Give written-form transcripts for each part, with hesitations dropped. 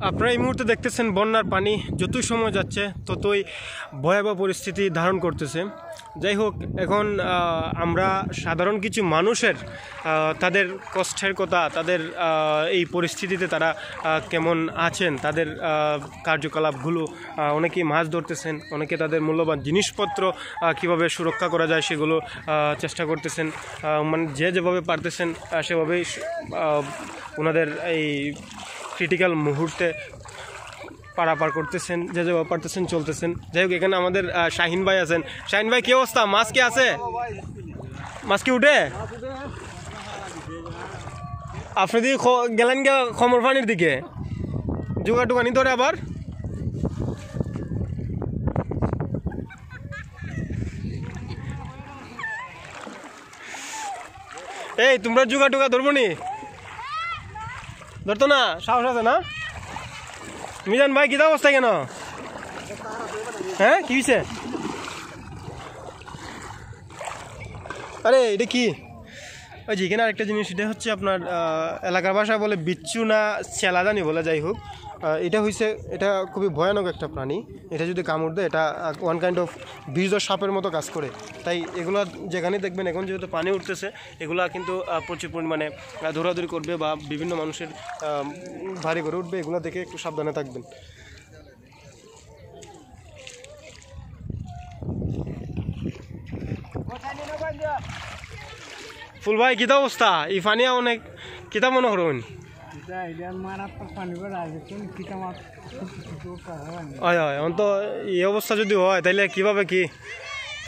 আপনারা এই মুহূর্তে দেখতেছেন বন্যার পানি যতই সময় যাচ্ছে ততই ভয়াবহ পরিস্থিতি ধারণ করতেছে। যাই হোক, এখন আমরা সাধারণ কিছু মানুষের তাদের কষ্টের কথা, তাদের এই পরিস্থিতিতে তারা কেমন আছেন, তাদের কার্যকলাপগুলো, অনেকেই মাছ ধরতেছেন, অনেকে তাদের মূল্যবান জিনিসপত্র কিভাবে সুরক্ষা করা যায় সেগুলো চেষ্টা করতেছেন। মানে যে যেভাবে পারতেছেন সেভাবেই ওনাদের এই ক্রিটিক্যাল মুহূর্তে পারাপার করতেছেন, যে যেভাবে পারতেছেন চলতেছেন। যাই হোক, এখানে আমাদের শাহিন ভাই আছেন। শাহিন ভাই, কি অবস্থা? মাছ কি আছে? মাছ কি উঠে? আপনি দিকে গেলেন গে খমর পানির দিকে, জোগা টুকানি ধরে আবার। এই তোমরা জোগা টুকা ধরবো নি? ধরতো না? সাহস আছে না? মিজান ভাই, কি অবস্থা? কেন? হ্যাঁ, কি হয়েছে? আরে এটা কি? ওই যেখানে আরেকটা জিনিস, এটা হচ্ছে আপনার এলাকার ভাষায় বলে বিচ্ছু না চেলাদানি বলে। যাই হোক, এটা হয়েছে, এটা খুবই ভয়ানক একটা প্রাণী। এটা যদি কামড় দেয়, এটা ওয়ান কাইন্ড অফ বিষ ও সাপের মতো কাজ করে। তাই এগুলো যেখানে দেখবেন এখন যেহেতু পানি উঠতেছে, এগুলা কিন্তু প্রচুর পরিমাণে দৌড়াদৌড়ি করবে বা বিভিন্ন মানুষের ভারী করে উঠবে। এগুলো দেখে একটু সাবধানে থাকবেন। ফুল ভাই, কিতা অবস্থা? এই পানি অনেক কিতা মনে করুন? হয় হয়, অন্ত এই অবস্থা যদি হয় তাইলে কিভাবে কি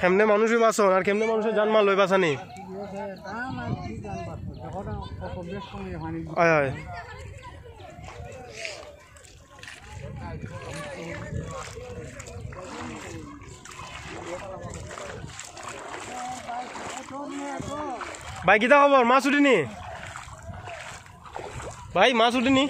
কেমনে মানুষই বাঁচন আর কেমনে মানুষের জানমাল লই বাঁচানি? হয় হয়। ভাই, কিতা খবর? মাছ উঠিনি ভাই? মাছ উঠিনি,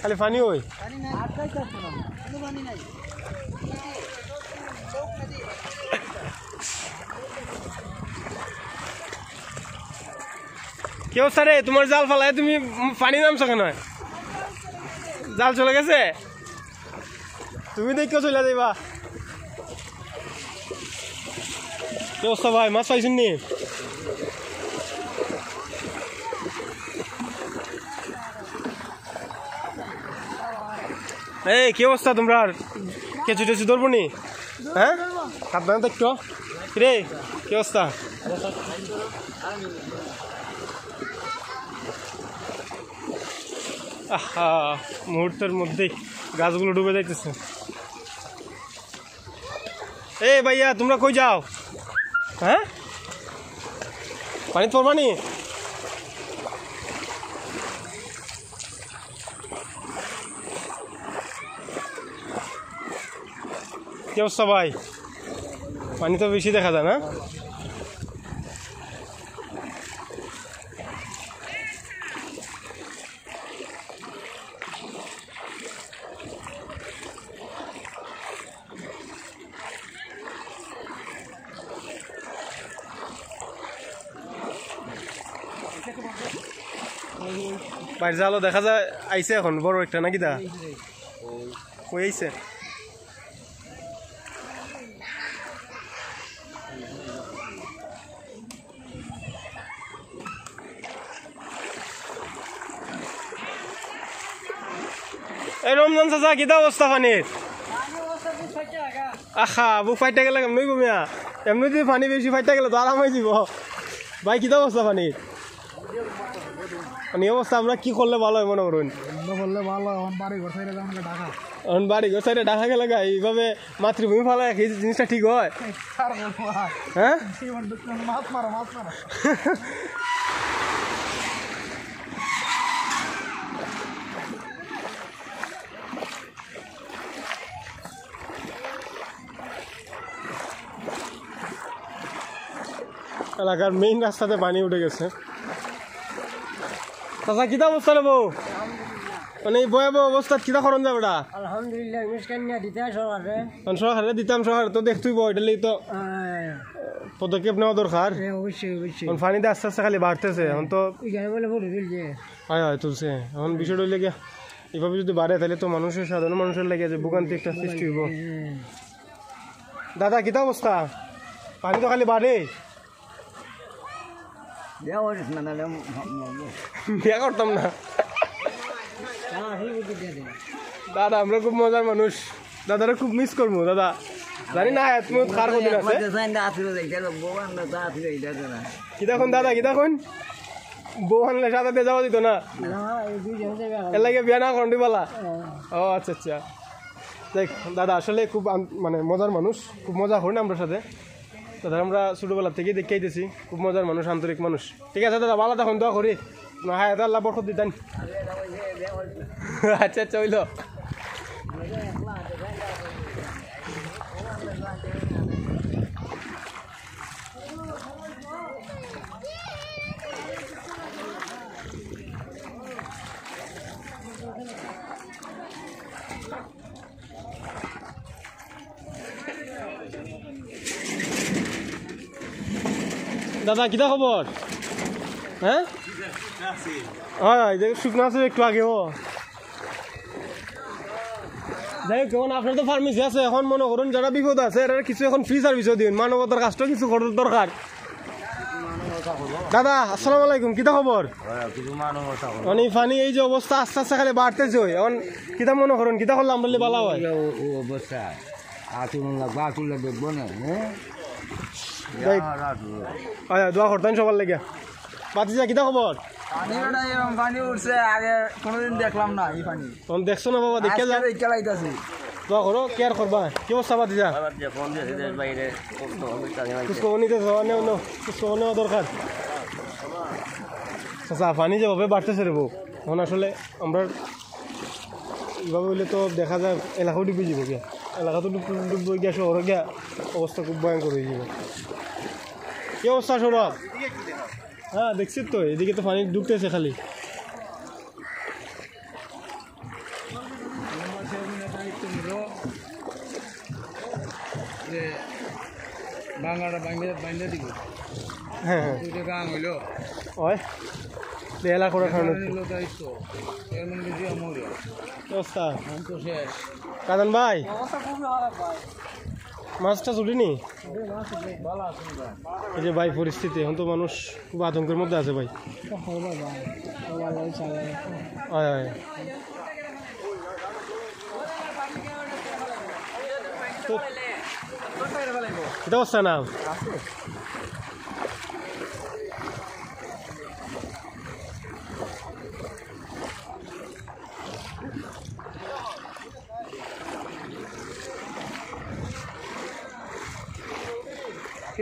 খালি পানি ওই। কি অবস্থা রে? তোমার জাল ফালায় তুমি পানি নামছো কেন? জাল চলে গেছে, তুমি দেখো চলে যাইবা। কি অবস্থা ভাই? মাছ পাইছেন নি? এই কি অবস্থা তোমরা? কেঁচু টেচু ধরবো নি? হ্যাঁ, সাবধানে দেখতো রে। কি অবস্থা? আহা, মুহূর্তের মধ্যেই গাছগুলো ডুবে যাইতেছে। এই ভাইয়া, তোমরা কই যাও? হ্যাঁ, পানি পড়বা নি? কি অবস্থা ভাই? পানি তো বেশি দেখা যায় না? বাইরে জালও দেখা যায় আইছে এখন বড় একটা, নাকি দা কই আইছে? এই রমজান চাচা, কিতা অবস্থা পানির? আহা, বুক ফাইটা গেলে কেমন নইব মিয়া? এমনি যদি পানি বেশি ফাইটা গেলে তো আরাম হয়ে যাব ভাই। কিতা অবস্থা পানির? পানি অবস্থা আমরা কি করলে ভালো হয় মনে করুন? এখন বাড়ি ঘর সাইডে ঢাকা গেলে এইভাবে মাতৃভূমি ফালা এই জিনিসটা ঠিক হয়? হ্যাঁ, এলাকার মেইন রাস্তাতে পানি উঠে গেছে। চাচা, কিতা অবস্থা নেবো? মানে এই ভয়াবহ অবস্থা কিতা করণ যাবে? আলহামদুলিল্লাহ, সরকারে দিতাম, সরকার তো দেখতেই এটা তো পদক্ষেপ নেওয়া দরকার। পানিতে আস্তে আস্তে খালি বাড়তেছে এখন তো। হয় হয়, তুলছে। এখন বিষয়টা হইলে গিয়া এভাবে যদি বাড়ে তাহলে তো মানুষের সাধারণ মানুষের লাগে যে ভোগান্তি একটা সৃষ্টি হইব। দাদা কিতা অবস্থা? পানি তো খালি বাড়ে। বিয়া করতাম না দাদা, আমরা খুব মজার মানুষ, দাদারা খুব মিস করবো দাদা। জানি না তুমি কার কদিন আছে কিতাখন দাদা, কিতাখন বউ আনলে সাথে যাওয়া দিত না, এর লাগে বিয়া না করি বলা। ও আচ্ছা আচ্ছা, দেখ দাদা আসলে খুব মানে মজার মানুষ, খুব মজা করি না আমরা সাথে। দাদা আমরা ছোটোবেলা থেকেই দেখে দিয়েছি, খুব মজার মানুষ, আন্তরিক মানুষ। ঠিক আছে দাদা, ভালো তখন দোয়া করি না, হ্যাঁ আল্লাহ বরকত দিতেন। আচ্ছা আচ্ছা হইল। দাদা কিতা খবর? হ্যাঁ শুকনো আছে একটু আগেও। যাই হোক, এখন আপনার তো ফার্মেসি আছে, এখন মনে করুন যারা বিপদ আছে এরা কিছু এখন ফ্রি সার্ভিসও দিন, মানবতার কাজটা কিছু করার দরকার। দাদা আসসালামু আলাইকুম, কিতা খবর? মানে ফানি এই যে অবস্থা আস্তে আস্তে খালি বাড়তেছে, এখন কিতা মনে করুন কিতা করলে আমরা ভালো হয়? অবস্থা দেখবো না, দোয়া করতেন সবার লেগে। বাতিজা কিতা খবর? পানি উঠছে, আগে কোনোদিন দেখলাম না এই পানি। তখন দেখছো না বাবা, দেখে যাও, দোয়া করো, কেয়ার করবা। কি অবস্থা বাতিজা? দরকার আচ্ছা, পানি যেভাবে বাড়তেছে রে বউ, এখন আসলে আমরা এইভাবে হইলে তো দেখা যায় এলাকাও ডুবে যাব গিয়া, এলাকা তো ডুববে গিয়া, শহরে গিয়া অবস্থা খুব ভয়ঙ্কর হয়ে যাব। কি অবস্থা সৌরভ? হ্যাঁ দেখছি তো, এদিকে তো পানি ঢুকতেছে খালি। হ্যাঁ হ্যাঁ ওই বেলা করে খাওয়ানো অবস্থা। কাদান ভাই মাছটা ছুটিনি? এই যে ভাই পরিস্থিতি, এখন তো মানুষ খুব আতঙ্কের মধ্যে আছে ভাই। এটা অবস্থা না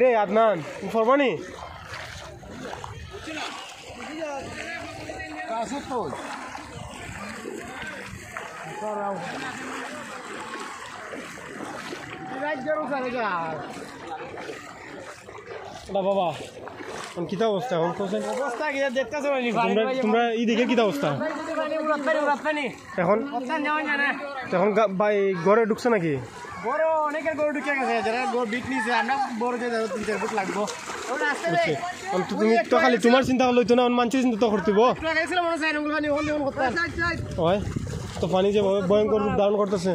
রে আদনান, ফরমানি বাবা কিতা অবস্থা? তোমরা ই দেখে কিতা অবস্থা এখন? এখন ভাই ঘরে ঢুকছে নাকি? বড় অনেকের গরু ঢুকে গেছে, যারা গরু বিট নিয়েছে, আমরা বড় যে 3-4 ফুট লাগবো। তুমি তো খালি তোমার চিন্তা করলে তো না, মানুষের চিন্তা তো করতে হয়। তো পানি যে ভয়ঙ্কর রূপ ধারণ করতেছে,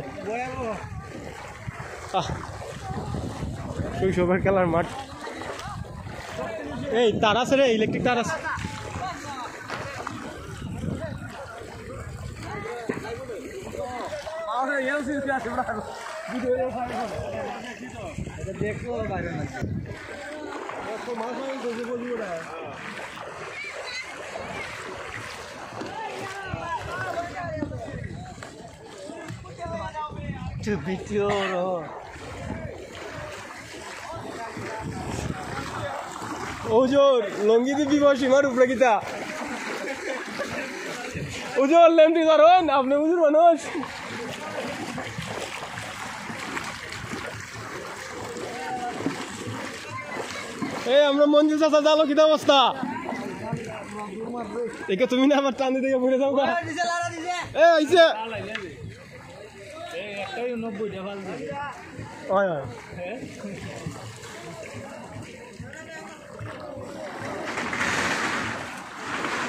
শৈশবের খেলার মাঠ। এই তার আছে রে, ইলেকট্রিক তার আছে। ওজোর লঙ্গি দিবি সীমার উপরে কিতা ওজোর লেমটি ধরুন, আপনি উজুর মানুষ। এই আমরা মঞ্জুর চাচা জালো কিতা অবস্থা? একে তুমি না আমার টানি থেকে ভরে যাও। আইছে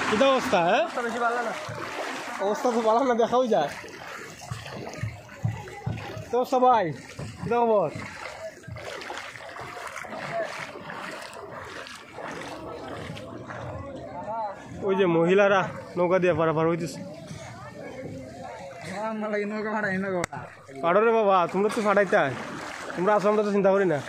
কিতা অবস্থা? হ্যাঁ অবস্থা তো ভালো না, দেখাও যায় তো সবাই কি খবর? ওই যে মহিলারা নৌকা দিয়ে পারাপার হইতেছে। পাড়ো রে বাবা, তোমরা তো ফাটাইতে, তোমরা আসো, আমরা তো চিন্তা করি না।